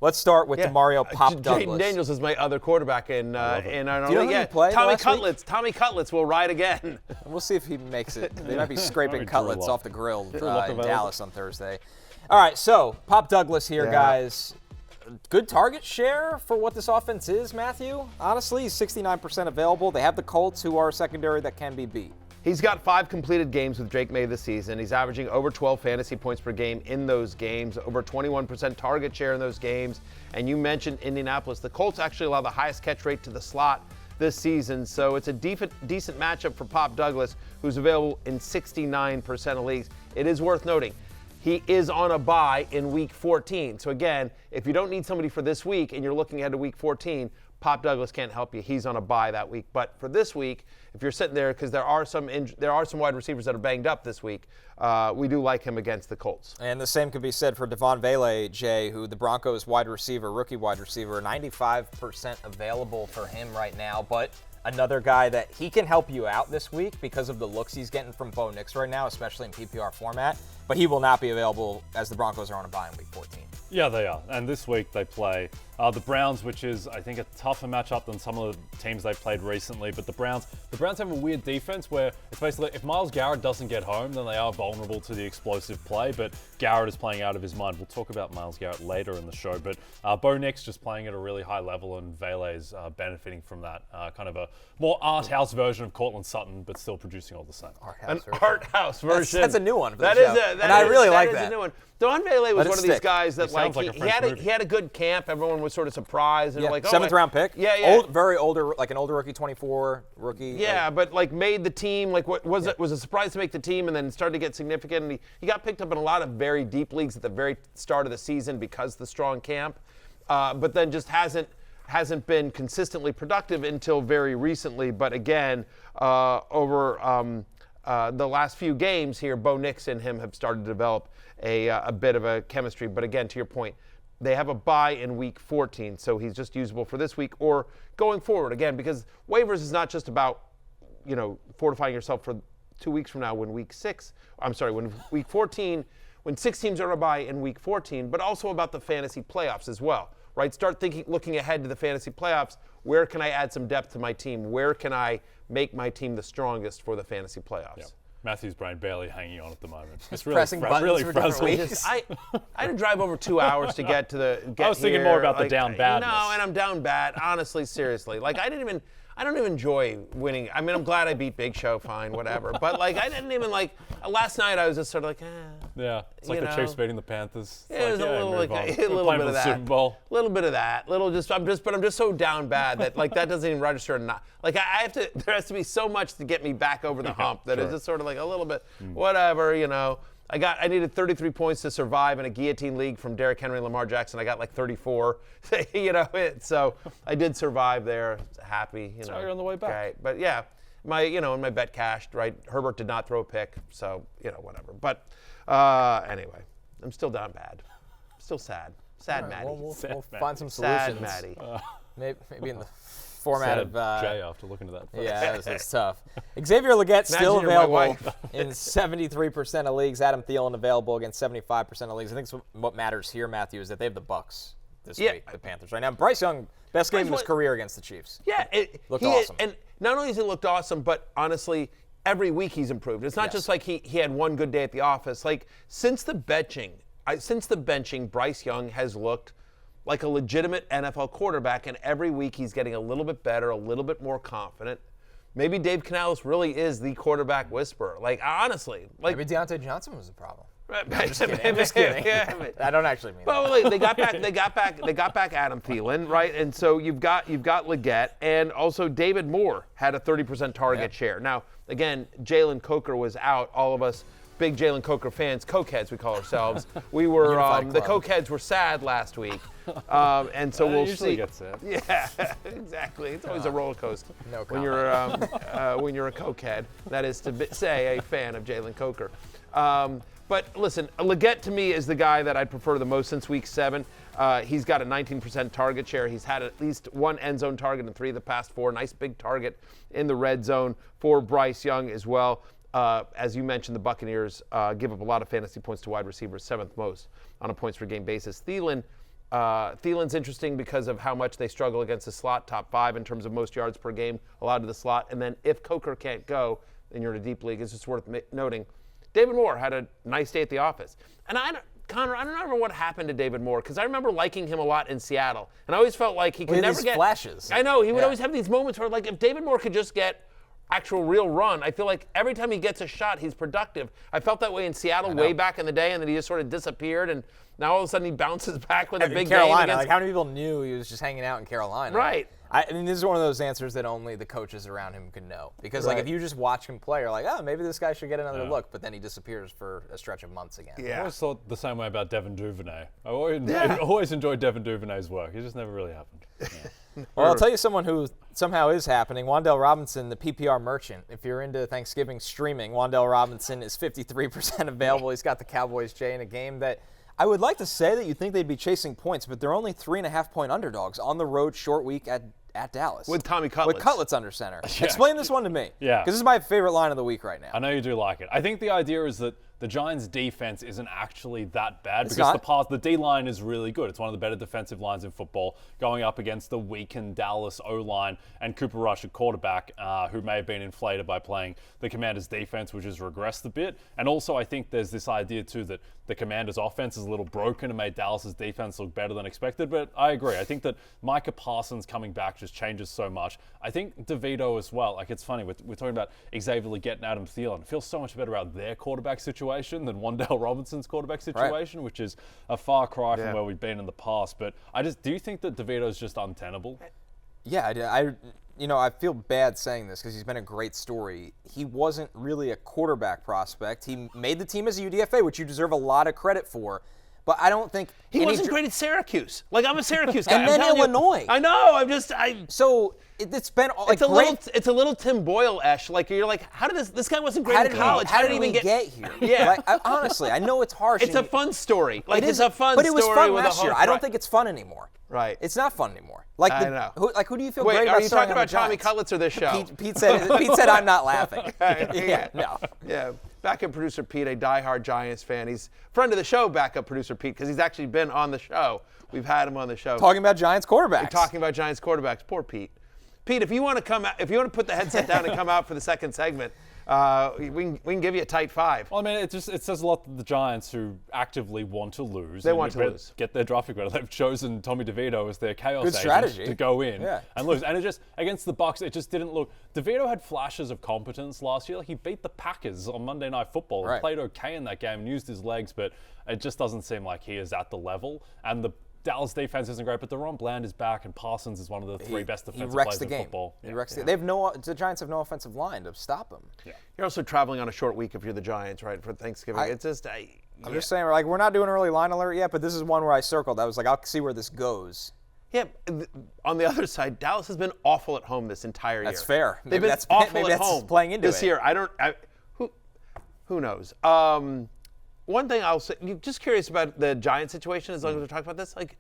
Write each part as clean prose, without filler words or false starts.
Let's start with Demario Pop Douglas. Jaden Daniels is my other quarterback in our Do you know who played Tommy last week? Cutlets. Tommy Cutlets will ride again. We'll see if he makes it. They might be scraping cutlets off the grill in available. Dallas on Thursday. All right, so Pop Douglas here, guys. Good target share for what this offense is, Matthew. Honestly, he's 69% available. They have the Colts, who are a secondary that can be beat. He's got 5 completed games with Drake May this season. He's averaging over 12 fantasy points per game in those games, over 21% target share in those games. And you mentioned Indianapolis. The Colts actually allow the highest catch rate to the slot this season, so it's a decent matchup for Pop Douglas, who's available in 69% of leagues. It is worth noting, he is on a bye in Week 14. So again, if you don't need somebody for this week and you're looking ahead to Week 14, Pop Douglas can't help you. He's on a bye that week. But for this week, if you're sitting there, because there are some wide receivers that are banged up this week, we do like him against the Colts. And the same could be said for Devaughn Vele, Jay, who the Broncos rookie wide receiver, 95% available for him right now. But another guy that he can help you out this week because of the looks he's getting from Bo Nix right now, especially in PPR format. But he will not be available as the Broncos are on a bye in Week 14. Yeah, they are. And this week they play the Browns, which is, I think, a tougher matchup than some of the teams they've played recently. But the Browns have a weird defense where it's basically if Myles Garrett doesn't get home, then they are vulnerable to the explosive play. But Garrett is playing out of his mind. We'll talk about Myles Garrett later in the show. But Bo Nix just playing at a really high level, and Vele is benefiting from that. Kind of a more art house version of Cortland Sutton, but still producing all the same. Art house version. That's a new one for the That show. is And I really like that. that. Is a new one. Devaughn Vele was one of these guys that he had a good camp. Everyone was sort of surprised and like, oh, 7th round pick. Yeah. Very older, like an older rookie, 24 rookie. Yeah, but like made the team. Like what was it? Was a surprise to make the team, and then started to get significant. And he got picked up in a lot of very deep leagues at the very start of the season because of the strong camp, but then just hasn't been consistently productive until very recently. But again, over the last few games here, Bo Nix and him have started to develop a bit of a chemistry. But again, to your point, they have a bye in Week 14, so he's just usable for this week or going forward. Again, because waivers is not just about, fortifying yourself for 2 weeks from now when Week 14, when 6 teams are on a bye in Week 14, but also about the fantasy playoffs as well, right? Start looking ahead to the fantasy playoffs. Where can I add some depth to my team? Where can I make my team the strongest for the fantasy playoffs? Yep. Matthew's brain barely hanging on at the moment. It's really pressing buttons really for different frazzled. weeks. I had to drive over 2 hours to get to the. I was thinking more about the down badness. No, and I'm down bad. Honestly, seriously, like I don't even enjoy winning. I mean, I'm glad I beat Big Show, fine, whatever. But like, I didn't even like. Last night I was just sort of like, Yeah, it's like the Chiefs beating the Panthers. Yeah, it was a little bit of that. Super Bowl. A little bit of that. I'm just so down bad that like that doesn't even register. Or not like I have to. There has to be so much to get me back over the hump that it's just sort of like a little bit, whatever, I needed 33 points to survive in a guillotine league from Derrick Henry and Lamar Jackson. I got like 34, so I did survive there. Happy, So you're on the way back. Okay. But yeah, my bet cashed, right? Herbert did not throw a pick, so, whatever. But anyway, I'm still down bad. Still sad. Sad, All right, Maddie. We'll find some solutions. Sad, Maddie. Maybe in the format of Jay after looking at that. Yeah, it's tough. Xavier Legette still Imagine you're my available wife. in 73% of leagues. Adam Thielen available against 75% of leagues. I think what matters here, Matthew, is that they have the Bucs this week, the Panthers right now. Bryce Young, best game of his career against the Chiefs. Yeah, looked awesome. And not only has he looked awesome, but honestly, every week he's improved. It's not just like he had one good day at the office. Like since the benching, Bryce Young has looked like a legitimate NFL quarterback, and every week he's getting a little bit better, a little bit more confident. Maybe Dave Canales really is the quarterback whisperer. Like, honestly. Maybe Deontay Johnson was the problem. I'm just kidding. I don't actually mean that. Well, they got back Adam Thielen, right? And so you've got Legette, and also David Moore had a 30% target share. Now, again, Jalen Coker was out. All of us big Jalen Coker fans, cokeheads we call ourselves. We were the cokeheads were sad last week, and so we'll see. Gets sad. Yeah, exactly. It's always a roller coaster when you're a cokehead. That is to say a fan of Jalen Coker. But listen, Legette to me is the guy that I'd prefer the most since week 7. He's got a 19% target share. He's had at least one end zone target in 3 of the past 4. Nice big target in the red zone for Bryce Young as well. As you mentioned, the Buccaneers give up a lot of fantasy points to wide receivers, 7th most on a points per game basis. Thielen Thielen's interesting because of how much they struggle against the slot, top 5 in terms of most yards per game allowed to the slot. And then if Coker can't go, then you're in a deep league. It's just worth noting. David Moore had a nice day at the office. And Connor, I don't remember what happened to David Moore because I remember liking him a lot in Seattle. And I always felt like he could never get flashes. I know. He would always have these moments where, like, if David Moore could just get actual real run, I feel like every time he gets a shot, he's productive. I felt that way in Seattle way back in the day, and then he just sort of disappeared, and now all of a sudden he bounces back with a big Carolina, game against... like how many people knew he was just hanging out in Carolina? Right. I mean, this is one of those answers that only the coaches around him could know. Because, like, if you just watch him play, you're like, oh, maybe this guy should get another look. But then he disappears for a stretch of months again. I always thought the same way about Devin Duvernay. I always enjoyed Devin Duvernay's work. It just never really happened. Well, I'll tell you someone who somehow is happening. Wan'Dale Robinson, the PPR merchant. If you're into Thanksgiving streaming, Wan'Dale Robinson is 53% available. He's got the Cowboys J in a game that I would like to say that you'd think they'd be chasing points, but they're only 3.5-point underdogs on the road, short week at Dallas. With Tommy Cutlets. With Cutlets under center. Explain this one to me. Yeah. Because this is my favorite line of the week right now. I know you do like it. I think the idea is that the Giants' defense isn't actually that bad It's because not? the D-line is really good. It's one of the better defensive lines in football, going up against the weakened Dallas O-line and Cooper Rush at quarterback, who may have been inflated by playing the Commanders' defense, which has regressed a bit. And also, I think there's this idea, too, that the Commanders' offense is a little broken and made Dallas' defense look better than expected. But I agree. I think that Micah Parsons coming back just changes so much. I think DeVito as well. Like, it's funny. We're talking about Xavier, Legette, and Adam Thielen. It feels so much better about their quarterback situation than Wan'Dale Robinson's quarterback situation, which is a far cry from where we've been in the past. But do you think that DeVito's just untenable? Yeah, I feel bad saying this because he's been a great story. He wasn't really a quarterback prospect. He made the team as a UDFA, which you deserve a lot of credit for. But I don't think he wasn't great at Syracuse. Like, I'm a Syracuse guy. And then Illinois. I know. So it's been like it's a little Tim Boyle-esque. Like, you're like, how did this guy wasn't great in college? How did he even get here? Yeah. Like, honestly, I know it's harsh. It's a fun story. Like, it's a fun story. But it was fun last year. I don't think it's fun anymore. Right. It's not fun anymore. Like, I know. Who do you feel Wait, great about? Are you talking about Tommy Cutlets or this show? Pete said I'm not laughing. No. Yeah. Backup producer Pete, a diehard Giants fan. He's friend of the show, backup producer Pete, because he's actually been on the show. We've had him on the show. Talking about Giants quarterbacks. We're talking about Giants quarterbacks. Poor Pete. Pete, if you want to come out, if you want to put the headset down and come out for the second segment, we can give you a tight 5. Well, I mean, it says a lot to the Giants who actively want to lose. They want to lose. Get their draft pick better. They've chosen Tommy DeVito as their chaos agent strategy to go in and lose. And it just, against the Bucs, it just didn't look. DeVito had flashes of competence last year. Like, he beat the Packers on Monday Night Football and played okay in that game and used his legs, but it just doesn't seem like he is at the level. And the Dallas defense isn't great, but Deron Bland is back, and Parsons is one of the 3 best defensive players in football. He wrecks the game. The Giants have no offensive line to stop him. Yeah. You're also traveling on a short week if you're the Giants, right, for Thanksgiving. I'm just saying, we're not doing early line alert yet, but this is one where I circled. I was like, I'll see where this goes. Yeah, on the other side, Dallas has been awful at home this entire year. That's fair. They've been awful at home playing into this year. Who knows? One thing I'll say, just curious about the Giants situation, as long as we're talking about this. Like,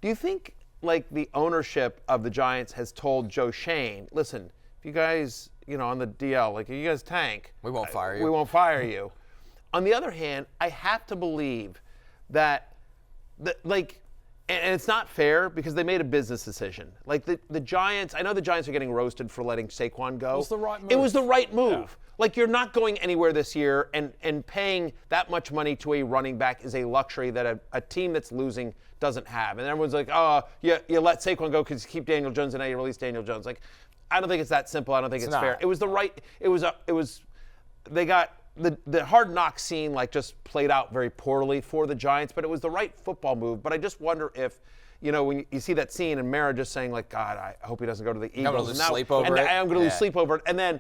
do you think, like, the ownership of the Giants has told Joe Shane, listen, if you guys, on the DL, like, if you guys tank, we won't fire you. We won't fire you. On the other hand, I have to believe that, and it's not fair because they made a business decision. Like, the Giants, I know the Giants are getting roasted for letting Saquon go. It was the right move. It was the right move. Yeah. Like, you're not going anywhere this year, and paying that much money to a running back is a luxury that a team that's losing doesn't have. And everyone's like, you let Saquon go because you keep Daniel Jones, and now you release Daniel Jones. Like, I don't think it's that simple. I don't think it's fair. It was they got the hard knock scene, like, just played out very poorly for the Giants, but it was the right football move. But I just wonder if, when you see that scene and Mara just saying, like, God, I hope he doesn't go to the Eagles. I'm going to lose sleep over it. I'm going to lose sleep over it. And then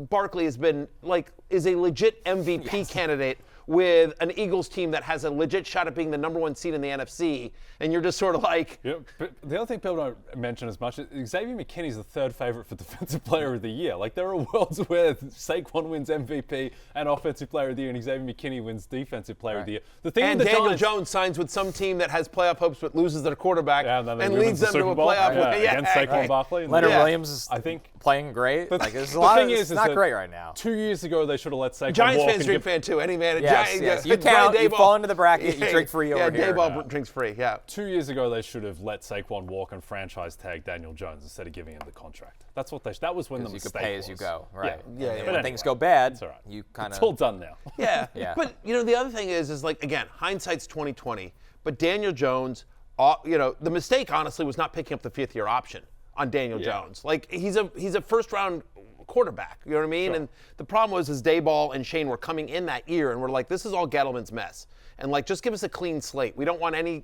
Barkley has been, like, is a legit MVP candidate with an Eagles team that has a legit shot at being the number 1 seed in the NFC, and you're just sort of like... Yeah, but the other thing people don't mention as much is Xavier McKinney's the 3rd favorite for Defensive Player of the Year. Like, there are worlds where Saquon wins MVP and Offensive Player of the Year, and Xavier McKinney wins Defensive Player of the Year. The thing and with the Daniel Giants, Jones signs with some team that has playoff hopes but loses their quarterback and leads them to a playoff win. Against Saquon Barkley. Leonard Williams is, I think, playing great. Like, there's a the lot thing it's not great right now. 2 years ago, they should have let Saquon Giants walk fans, Dream fan too. Any man at Yes. You count. You fall into the bracket. You drink free over here. Yeah, Dayball drinks free. Yeah. 2 years ago, they should have let Saquon walk and franchise tag Daniel Jones instead of giving him the contract. That's what that was when the mistake was. You could pay as you go, right? Yeah. And when things go bad, it's all right. You kind of. It's all done now. Yeah. Yeah. But the other thing is like again, hindsight's 20/20. But Daniel Jones, the mistake honestly was not picking up the 5th-year option on Daniel Jones. Like he's a first-round quarterback. You know what I mean? Sure. And the problem was Dayball and Shane were coming in that year, and we're like, this is all Gettleman's mess, and like just give us a clean slate. We don't want any,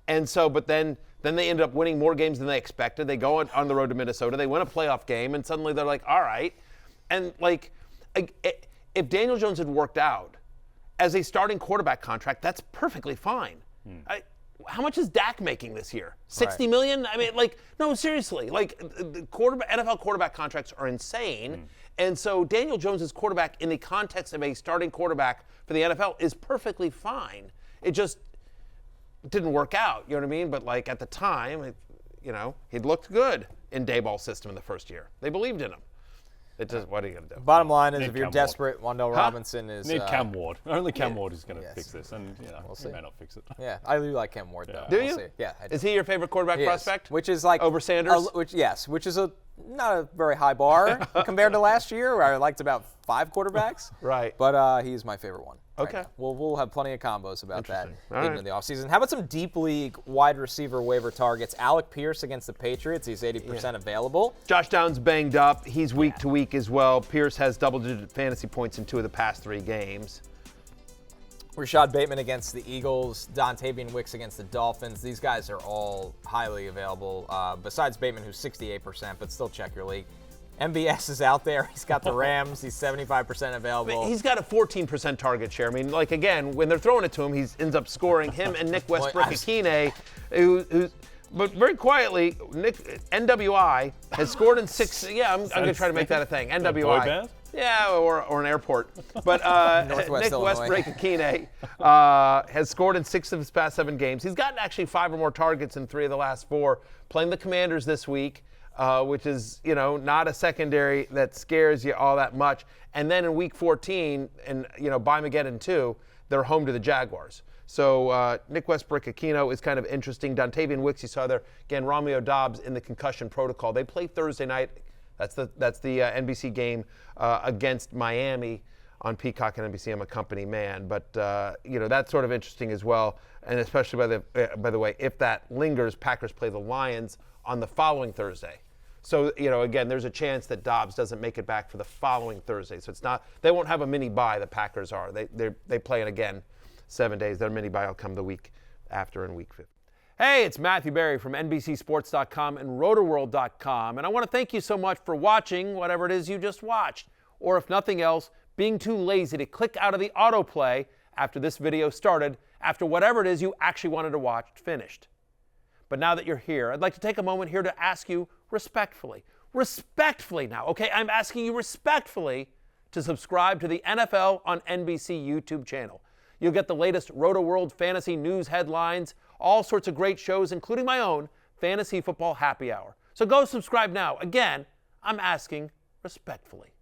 And so, but then they ended up winning more games than they expected. They go on the road to Minnesota. They win a playoff game, and suddenly they're like, all right. And like, if Daniel Jones had worked out as a starting quarterback contract, that's perfectly fine. How much is Dak making this year? $60 million? I mean, like, no, seriously. Like, the NFL quarterback contracts are insane. And so Daniel Jones' quarterback in the context of a starting quarterback for the NFL is perfectly fine. It just didn't work out, you know what I mean? But, like, at the time, he'd looked good in Dayball's system in the first year. They believed in him. It just, what are you going to do? Bottom line is, if you're desperate, Wan'Dale Robinson is. Need Cam Ward. Only Cam Ward is going to fix this, and we'll he may not fix it. Yeah, I do like Cam Ward though. Do you? We'll see. Yeah, I do. Is he your favorite quarterback prospect? Which is like over Sanders? Which is not a very high bar compared to last year, where I liked about 5 quarterbacks. Right. But he's my favorite one. Okay. Right, we'll have plenty of combos about that in the offseason. How about some deep league wide receiver waiver targets? Alec Pierce against the Patriots. He's 80% available. Josh Downs banged up. He's week to week as well. Pierce has double-digit fantasy points in 2 of the past 3 games. Rashad Bateman against the Eagles. Dontavian Wicks against the Dolphins. These guys are all highly available, besides Bateman, who's 68%, but still check your league. MBS is out there. He's got the Rams. He's 75% available. I mean, he's got a 14% target share. I mean, like, again, when they're throwing it to him, he ends up scoring him and Nick Westbrook-Akine, but very quietly, NWI has scored in 6. Yeah, I'm going to try to make that a thing. NWI. Yeah, or an airport. But Nick Westbrook-Akine has scored in 6 of his past 7 games. He's gotten actually 5 or more targets in 3 of the last 4. Playing the Commanders this week. Which is, not a secondary that scares you all that much. And then in week 14, and, by Mageddon 2, they're home to the Jaguars. So Nick Westbrook-Akine is kind of interesting. Dontavian Wicks, you saw there. Again, Romeo Doubs in the concussion protocol. They play Thursday night. That's the NBC game against Miami on Peacock and NBC. I'm a company man. But, that's sort of interesting as well. And especially, by the way, if that lingers, Packers play the Lions on the following Thursday. So, again, there's a chance that Dobbs doesn't make it back for the following Thursday. So they won't have a mini bye, the Packers are. They play it again 7 days. Their mini bye will come the week after in week 50. Hey, it's Matthew Berry from NBCSports.com and Rotoworld.com. And I want to thank you so much for watching whatever it is you just watched. Or if nothing else, being too lazy to click out of the autoplay after this video started, after whatever it is you actually wanted to watch finished. But now that you're here, I'd like to take a moment here to ask you respectfully now, okay? I'm asking you respectfully to subscribe to the NFL on NBC YouTube channel. You'll get the latest Roto-World fantasy news headlines, all sorts of great shows, including my own Fantasy Football Happy Hour. So go subscribe now. Again, I'm asking respectfully.